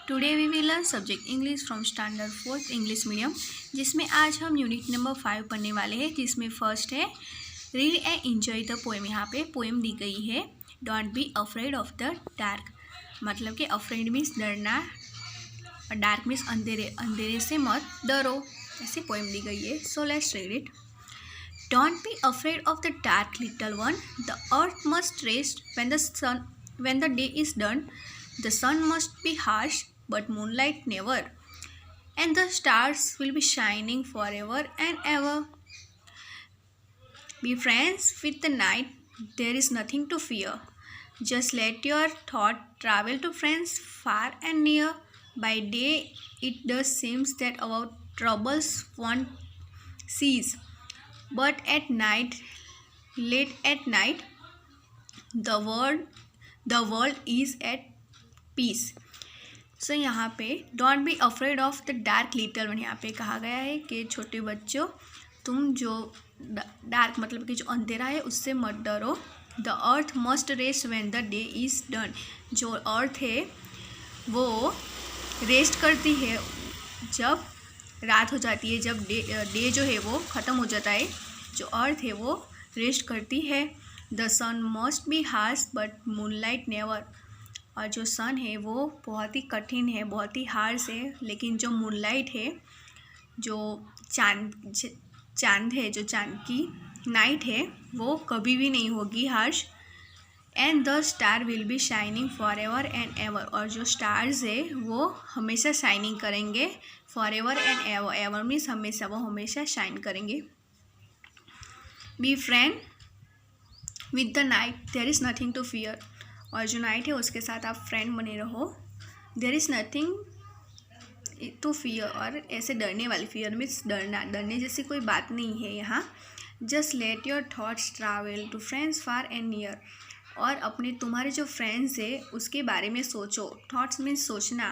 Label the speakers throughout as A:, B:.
A: Today we will learn subject English from standard 4th English medium, जिसमें आज हम unit number 5 पढ़ने वाले हैं, जिसमें फर्स्ट है read and enjoy the poem. यहाँ पे पोएम दी गई है don't be afraid of the dark, मतलब कि अफ्रेड मीन्स डरना और डार्क मीन्स अंधेरे, अंधेरे से मत डरो, ऐसी पोएम दी गई है। So let's read it. Don't be afraid of the dark, little one. The earth must rest when the day is done. The sun must be harsh, but moonlight never. And the stars will be shining forever and ever. Be friends with the night. There is nothing to fear. Just let your thought travel to friends far and near. By day, it does seem that our troubles won't cease. But at night, late at night, the world is at peace. सो यहाँ पे don't be afraid of the dark little one, यहाँ पे कहा गया है कि छोटे बच्चों तुम जो डार्क मतलब कि जो अंधेरा है उससे मत डरो। The earth must rest when the day is done, जो अर्थ है वो रेस्ट करती है जब रात हो जाती है, जब डे जो है वो ख़त्म हो जाता है, जो अर्थ है वो रेस्ट करती है। The sun must be harsh but moonlight never, और जो सन है वो बहुत ही कठिन है, बहुत ही हार्श है, लेकिन जो मूनलाइट है, जो चांद है, जो चांद की नाइट है वो कभी भी नहीं होगी harsh. And the star will be shining for ever and ever, और जो स्टार्स है वो हमेशा शाइनिंग करेंगे। For ever and ever, ever means हमेशा, वो हमेशा शाइन करेंगे। Be friend with the night, there is nothing to fear, और जो नाइट है उसके साथ आप फ्रेंड बने रहो। There is nothing to fear, और ऐसे डरने वाली, फियर मीन्स डरना, डरने जैसी कोई बात नहीं है यहाँ। Just let your thoughts travel to friends far and near, और अपने तुम्हारे जो फ्रेंड्स है उसके बारे में सोचो। थॉट्स मीन्स सोचना,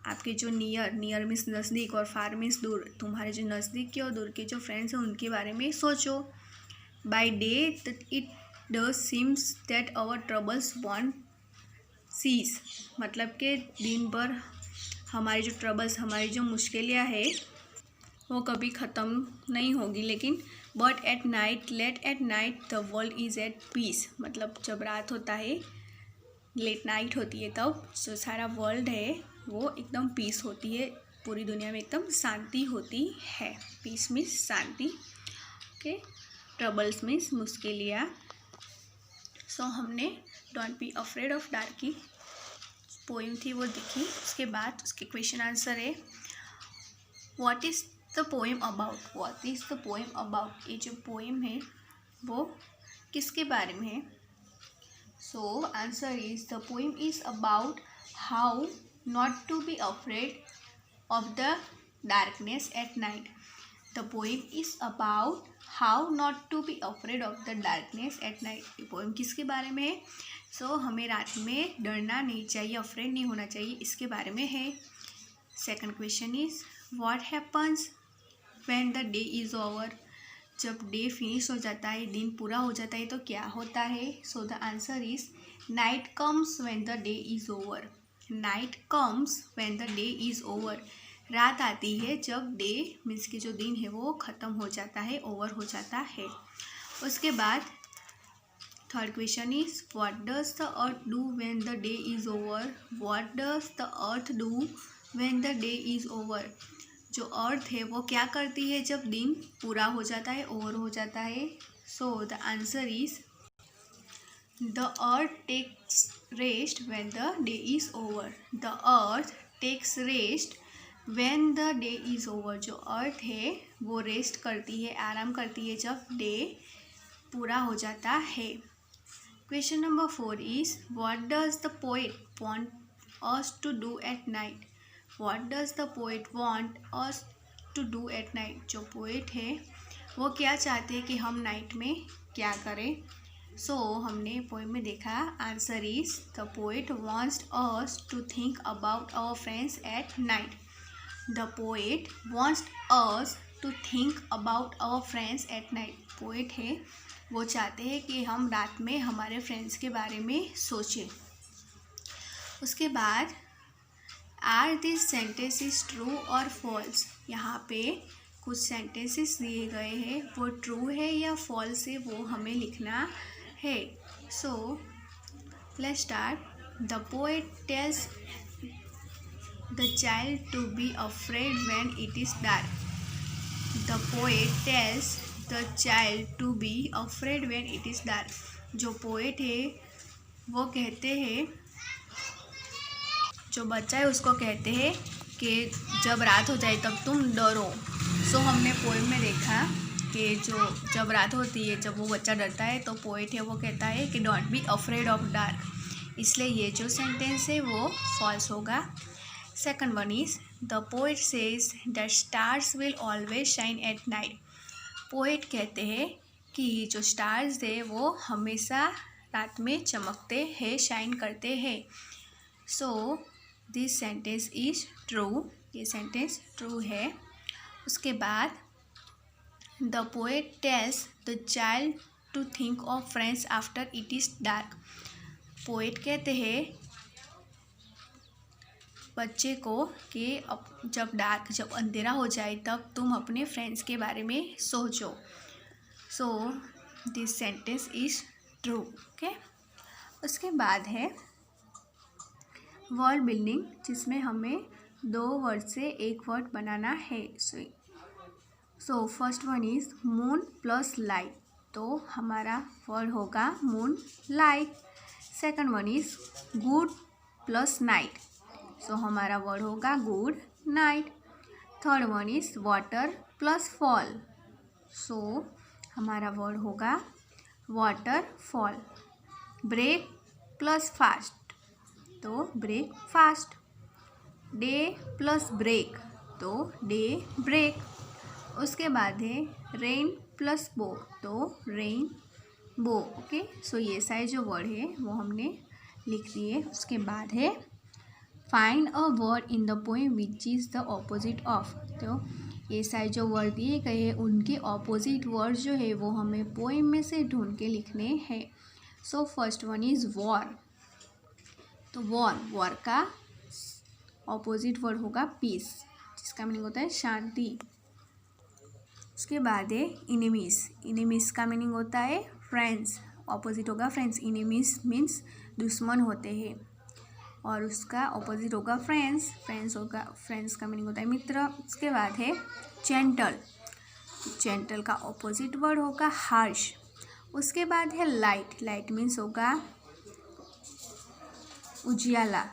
A: आपके जो नियर मीन्स नज़दीक और फार मीन्स दूर, तुम्हारे जो नज़दीक के और दूर के जो फ्रेंड्स हैं उनके बारे में सोचो। By day it does seems that our troubles won't cease, मतलब कि दिन भर हमारी जो ट्रबल्स, हमारी जो मुश्किलें है वो कभी ख़त्म नहीं होगी, लेकिन but at night, late at night the world is at peace, मतलब जब रात होता है, लेट नाइट होती है, तब जो सारा वर्ल्ड है वो एकदम पीस होती है, पूरी दुनिया में एकदम शांति होती है। पीस मीन्स शांति, ओके। ट्रबल्स मीन्स मुश्किलियाँ। सो हमने don't be afraid of dark की पोइम थी वो देखी, उसके बाद उसके क्वेश्चन आंसर है what is the poem about, what is the poem about, ये जो पोएम है वो किसके बारे में है। So answer is the poem is about how not to be afraid of the darkness at night. The poem is about how not to be afraid of the darkness at night. ये poem किसके बारे में है। सो हमें रात में डरना नहीं चाहिए, अफ्रेड नहीं होना चाहिए, इसके बारे में है। Second question is what happens when the day is over, जब डे फिनिश हो जाता है, दिन पूरा हो जाता है, तो क्या होता है। So the answer is night comes when the day is over, night comes when the day is over, रात आती है जब डे मीन्स कि जो दिन है वो ख़त्म हो जाता है, ओवर हो जाता है। उसके बाद third question is what does the earth do when the day is over, what does the earth do when the day is over, जो अर्थ है वो क्या करती है जब दिन पूरा हो जाता है, ओवर हो जाता है। So the answer is the earth takes rest when the day is over, the earth takes rest when the day is over, जो अर्थ है वो रेस्ट करती है, आराम करती है जब डे पूरा हो जाता है। Question number 4 is what does the poet want us to do at night, what does the poet want us to do at night, जो पोएट है वो क्या चाहते हैं कि हम नाइट में क्या करें। सो हमने पोएम में देखा answer is the poet wants us to think about our friends at night, the poet wants us to think about our friends at night, poet है वो चाहते हैं कि हम रात में हमारे फ्रेंड्स के बारे में सोचें। उसके बाद आर दिस सेंटेंसेस ट्रू और फॉल्स। यहाँ पे कुछ सेंटेंसेस दिए गए हैं, वो ट्रू है या फॉल्स है वो हमें लिखना है। So let's start. The poet tells the child to be afraid when it is dark. The poet tells the child to be afraid when it is dark. जो पोएट है वो कहते हैं, जो बच्चा है उसको कहते हैं कि जब रात हो जाए तब तुम डरो। सो हमने पोएम में देखा कि जब रात होती है, जब वो बच्चा डरता है, तो पोएट है वो कहता है कि don't be afraid of dark. इसलिए ये जो सेंटेंस है वो फॉल्स होगा। Second one is the poet says that stars will always shine eight night. Poet कहते हैं कि जो स्टार्स है वो हमेशा रात में चमकते हैं, शाइन करते हैं। So this sentence is true. ये सेंटेंस ट्रू है। उसके बाद the poet tells the child to think of friends after it is dark. Poet कहते हैं बच्चे को कि जब अंधेरा हो जाए तब तुम अपने फ्रेंड्स के बारे में सोचो। सो this sentence is true. Okay, उसके बाद है वर्ड बिल्डिंग, जिसमें हमें 2 वर्ड से एक वर्ड बनाना है। So first one is moon plus light, तो हमारा वर्ड होगा moon light. Second one is good plus night, so हमारा वर्ड होगा good night. Third one is water plus fall, so हमारा वर्ड होगा water fall. Break plus fast, तो break fast. Day plus break, तो day break. उसके बाद है rain plus बो, तो रेन बो। ओके, सो ये सारे जो वर्ड है वो हमने लिख दिए। उसके बाद है find a word in the poem which is the opposite of, तो ये सारे जो वर्ड दिए गए हैं उनके ऑपोजिट वर्ड जो है वो हमें पोएम में से ढूंढ के लिखने हैं। सो फर्स्ट वन इज़ वॉर, तो वॉर का ऑपोजिट वर्ड होगा पीस, जिसका मीनिंग होता है शांति। उसके बाद है इनेमीज का मीनिंग होता है फ्रेंड्स, ऑपोजिट होगा फ्रेंड्स। इनेमीज मीन्स दुश्मन होते हैं, और उसका ऑपोजिट होगा फ्रेंड्स का मीनिंग होता है मित्र। उसके बाद है जेंटल का ऑपोजिट वर्ड होगा हार्श। उसके बाद है लाइट मीन्स होगा उजियाला,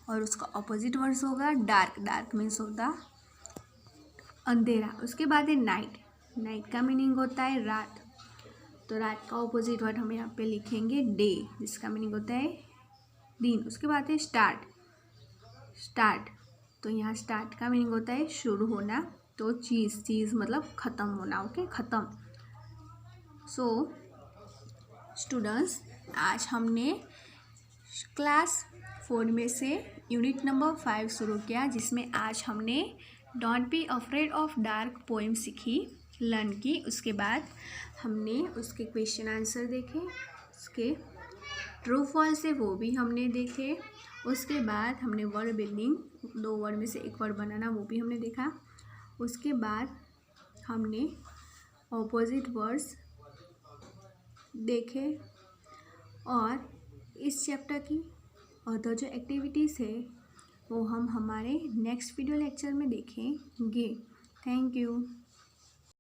A: और उसका ऑपोजिट वर्ड होगा डार्क मीन्स होगा अंधेरा। उसके बाद है नाइट का मीनिंग होता है रात, तो रात का ऑपोजिट वर्ड हम यहाँ पे लिखेंगे डे, जिसका मीनिंग होता है दिन। उसके बाद है स्टार्ट, तो यहाँ स्टार्ट का मीनिंग होता है शुरू होना, तो चीज़ मतलब ख़त्म होना। ओके, ख़त्म। सो स्टूडेंट्स, आज हमने क्लास 4 में से यूनिट नंबर 5 शुरू किया, जिसमें आज हमने don't be afraid of dark poem सीखी, लर्न की। उसके बाद हमने उसके क्वेश्चन आंसर देखे, उसके ट्रू फॉल्स है वो भी हमने देखे। उसके बाद हमने वर्ड बिल्डिंग, 2 वर्ड में से एक वर्ड बनाना, वो भी हमने देखा। उसके बाद हमने ऑपोजिट वर्ड्स देखे, और इस चैप्टर की अदर जो एक्टिविटीज़ है वो हम हमारे नेक्स्ट वीडियो लेक्चर में देखेंगे। Thank you.